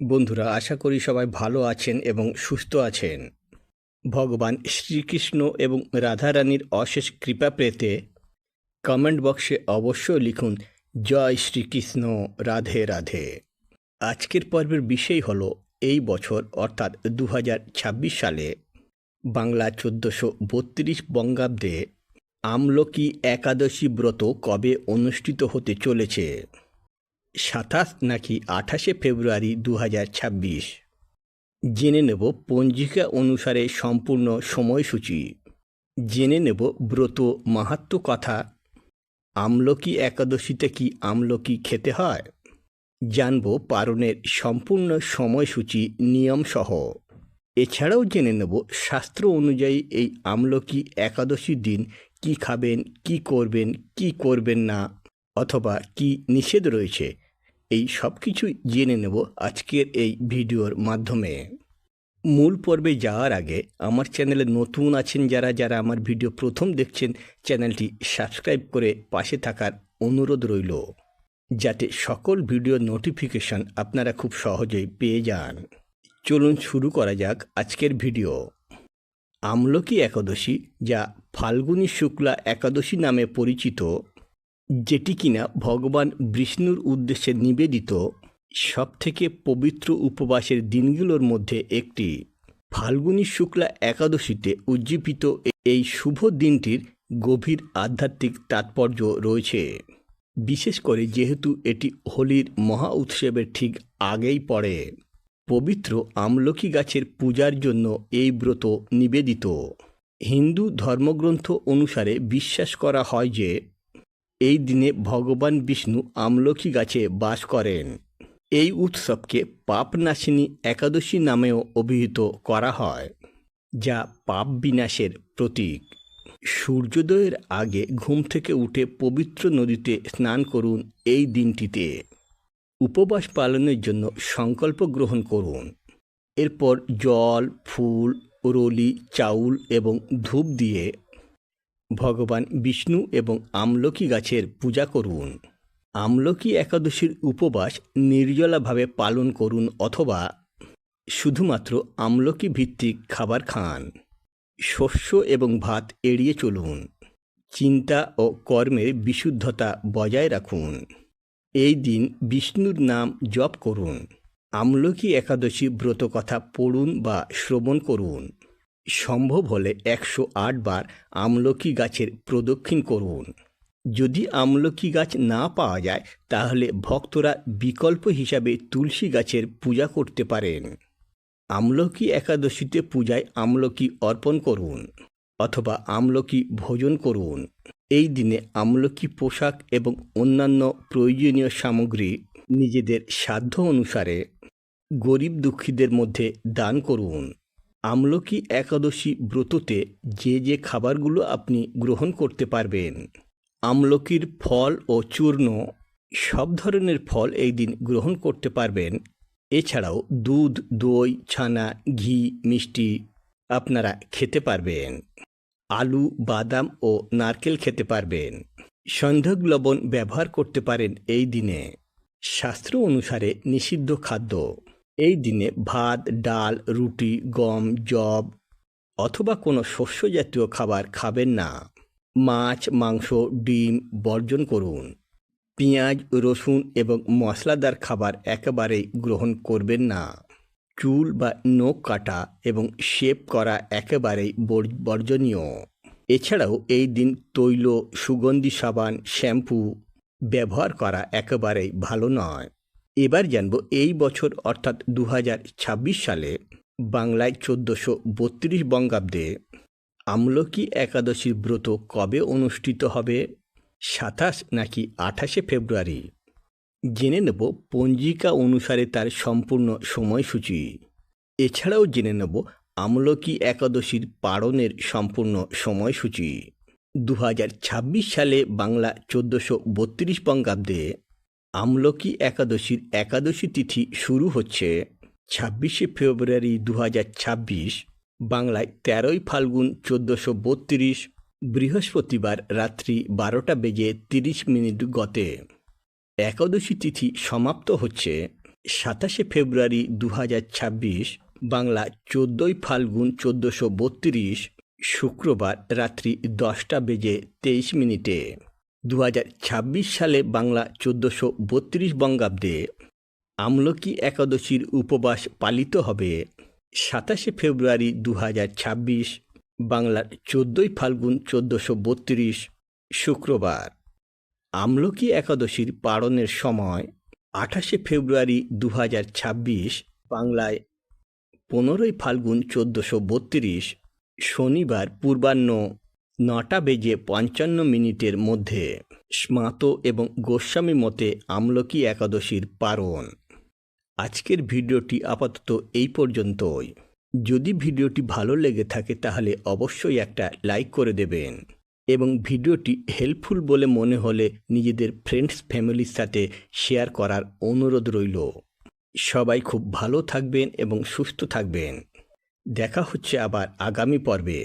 বন্ধুরা, আশা করি সবাই ভালো আছেন এবং সুস্থ আছেন। ভগবান শ্রীকৃষ্ণ এবং রাধারানীর অশেষ কৃপা পেতে কমেন্ট বক্সে অবশ্যই লিখুন জয় শ্রীকৃষ্ণ, রাধে রাধে। আজকের পর্বের বিষয় হলো এই বছর অর্থাৎ 2026 সালে বাংলা 1432 বঙ্গাব্দে আমলকি একাদশী ব্রত কবে অনুষ্ঠিত হতে চলেছে। 27 নাকি 28 ফেব্রুয়ারি 2026। জেনে নেব পঞ্জিকা অনুসারে সম্পূর্ণ সময়সূচি। জেনে নেব ব্রত মাহাত্ম্য কথা। আমলকি একাদশীতে কি আমলকি খেতে হয়? জানব পারণের সম্পূর্ণ সময়সূচি নিয়মসহ। এছাড়াও জেনে নেব শাস্ত্র অনুযায়ী এই আমলকি একাদশীর দিন কি খাবেন, কি করবেন না, অথবা কি নিষেধ রয়েছে। এই সব কিছুই জেনে নেব আজকের এই ভিডিওর মাধ্যমে। মূল পর্বে যাওয়ার আগে আমার চ্যানেলে নতুন আছেন যারা আমার ভিডিও প্রথম দেখছেন, চ্যানেলটি সাবস্ক্রাইব করে পাশে থাকার অনুরোধ রইল, যাতে সকল ভিডিও নোটিফিকেশন আপনারা খুব সহজেই পেয়ে যান। চলুন শুরু করা যাক আজকের ভিডিও। আমলকি একাদশী, যা ফাল্গুনী শুক্লা একাদশী নামে পরিচিত, যেটি কিনা ভগবান বিষ্ণুর উদ্দেশ্যে নিবেদিত সবথেকে পবিত্র উপবাসের দিনগুলোর মধ্যে একটি। ফাল্গুনী শুক্লা একাদশীতে উজ্জীবিত এই শুভ দিনটির গভীর আধ্যাত্মিক তাৎপর্য রয়েছে, বিশেষ করে যেহেতু এটি হোলির মহা উৎসবের ঠিক আগেই পড়ে। পবিত্র আমলকি গাছের পূজার জন্য এই ব্রত নিবেদিত। হিন্দু ধর্মগ্রন্থ অনুসারে বিশ্বাস করা হয় যে এই দিনে ভগবান বিষ্ণু আমলকি গাছে বাস করেন। এই উৎসবকে পাপনাশিনী একাদশী নামেও অভিহিত করা হয়, যা পাপ বিনাশের প্রতীক। সূর্যোদয়ের আগে ঘুম থেকে উঠে পবিত্র নদীতে স্নান করুন এই দিনটিতে। উপবাস পালনের জন্য সংকল্প গ্রহণ করুন। এরপর জল, ফুল, রলি, চাউল এবং ধূপ দিয়ে ভগবান বিষ্ণু এবং আমলকি গাছের পূজা করুন। আমলকি একাদশীর উপবাস নির্জলাভাবে পালন করুন অথবা শুধুমাত্র আমলকি ভিত্তিক খাবার খান। শস্য এবং ভাত এড়িয়ে চলুন। চিন্তা ও কর্মের বিশুদ্ধতা বজায় রাখুন। এই দিন বিষ্ণুর নাম জপ করুন। আমলকি একাদশী ব্রতকথা পড়ুন বা শ্রবণ করুন। সম্ভব হলে 108 বার আমলকি গাছের প্রদক্ষিণ করুন। যদি আমলকি গাছ না পাওয়া যায় তাহলে ভক্তরা বিকল্প হিসাবে তুলসী গাছের পূজা করতে পারেন। আমলকি একাদশীতে পূজায় আমলকি অর্পণ করুন অথবা আমলকি ভোজন করুন। এই দিনে আমলকি পোশাক এবং অন্যান্য প্রয়োজনীয় সামগ্রী নিজেদের সাধ্য অনুসারে গরিব দুঃখীদের মধ্যে দান করুন। আমলকি একাদশী ব্রততে যে খাবারগুলো আপনি গ্রহণ করতে পারবেন: আমলকির ফল ও চূর্ণ, সব ধরনের ফল এই দিন গ্রহণ করতে পারবেন। এছাড়াও দুধ, দই, ছানা, ঘি, মিষ্টি আপনারা খেতে পারবেন। আলু, বাদাম ও নারকেল খেতে পারবেন। সন্ধক লবণ ব্যবহার করতে পারেন এই দিনে। শাস্ত্র অনুসারে নিষিদ্ধ খাদ্য: এই দিনে ভাত, ডাল, রুটি, গম, যব অথবা কোনো শস্য জাতীয় খাবার খাবেন না। মাছ, মাংস, ডিম বর্জন করুন। পেঁয়াজ, রসুন এবং মশলাদার খাবার একেবারেই গ্রহণ করবেন না। চুল বা নখ কাটা এবং শেভ করা একেবারেই বর্জনীয়। এছাড়াও এই দিন তৈল, সুগন্ধি সাবান, শ্যাম্পু ব্যবহার করা একেবারেই ভালো নয়। এবার জানব এই বছর অর্থাৎ 2026 সালে বাংলায় 1432 বঙ্গাব্দে আমলকি একাদশীর ব্রত কবে অনুষ্ঠিত হবে, 27 নাকি 28 ফেব্রুয়ারি। জেনে নেব পঞ্জিকা অনুসারে তার সম্পূর্ণ সময়সূচি। এছাড়াও জেনে নেব আমলকি একাদশীর পালনের সম্পূর্ণ সময়সূচি। 2026 সালে বাংলা 1432 বঙ্গাব্দে আমলকি একাদশীর একাদশী তিথি শুরু হচ্ছে 26 ফেব্রুয়ারি 2026, বাংলায় 13 ফাল্গুন 1432, বৃহস্পতিবার রাত্রি 12টা বেজে 30 মিনিট গতে। একাদশী তিথি সমাপ্ত হচ্ছে 27 ফেব্রুয়ারি 2026 বাংলা 14 ফাল্গুন 1432 শুক্রবার রাত্রি 10:23 2026 সালে বাংলা 1432 বঙ্গাব্দে আমলকি একাদশীর উপবাস পালিত হবে 27 ফেব্রুয়ারি 2026 বাংলার 14 ফাল্গুন 1432 শুক্রবার। আমলকি একাদশীর পালনের সময় 28 ফেব্রুয়ারি 2026 বাংলায় 15 ফাল্গুন 1432 শনিবার পূর্বাহ্ন 9:55 মধ্যে স্মাত এবং গোস্বামী মতে আমলকি একাদশীর পারণ। আজকের ভিডিওটি আপাতত এই পর্যন্তই। যদি ভিডিওটি ভালো লেগে থাকে তাহলে অবশ্যই একটা লাইক করে দেবেন এবং ভিডিওটি হেল্পফুল বলে মনে হলে নিজেদের ফ্রেন্ডস ফ্যামিলির সাথে শেয়ার করার অনুরোধ রইল। সবাই খুব ভালো থাকবেন এবং সুস্থ থাকবেন। দেখা হচ্ছে আবার আগামী পর্বে।